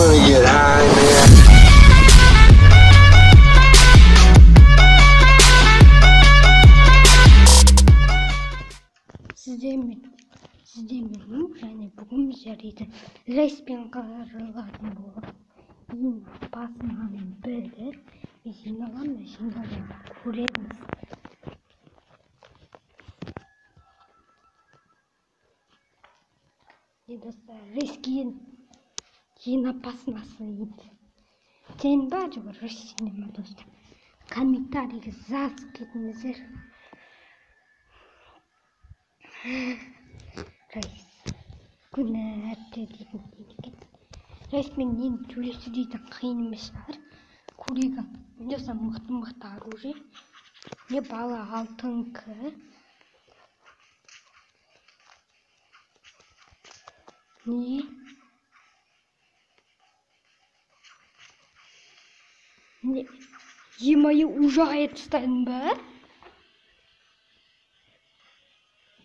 wanna get high, man. Сіздермен және бүгін жарайды рейспен қаралатын болады. Ең басынан білдір, жиналам да жиналам көреміз. Не достар, рейскен жинап басынасы еді. Сен ба жоқ рейсіне достар. Комментарийге жазып кетіңіздер. Рейс күні әрте дейтін екен. Рейспен енді төлесі дейтін қиын емес шығар. Курига өндесі мықты оружие. Не бала алтын к. Не? Е-мое, ужает стань ба?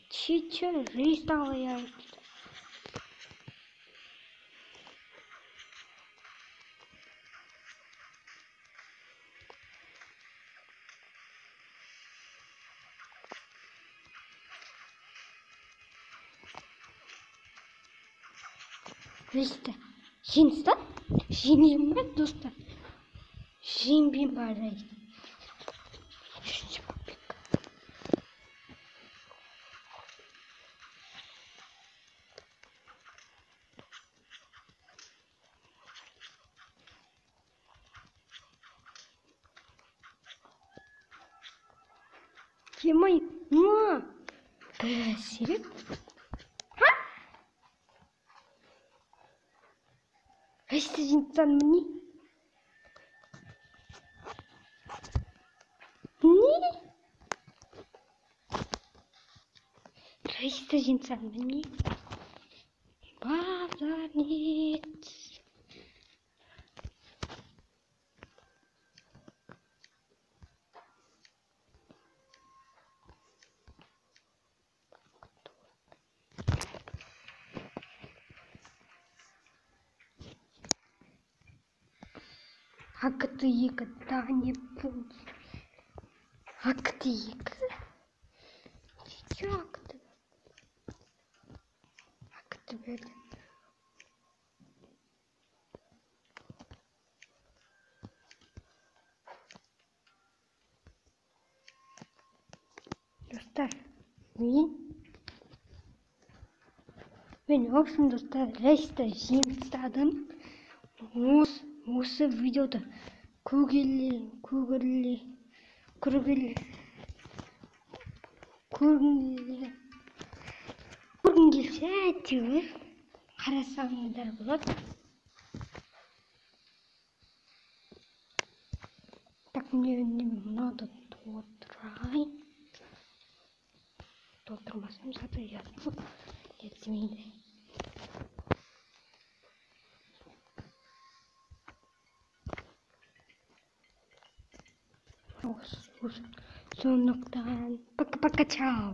Че, жизнь стала я. Жизнь-то, жинем ба, достар? Жинбейм ба, жизнь? Е-мое, серик? Рейсті жинсан мне? Не? Рейсті жинсан мне? Базарнец. Актыйка, да не будет. Актыйка. Чак-то. Акты. Достар, мен в общем, достар, рейсті жинстадым. Осы видеода көргілі келсе әйтеуір қарасаңыздар болады. Так, мне надо толтырайын. Толтырмасам заты язып жетмейді. Сондықтан пока-пока, чао.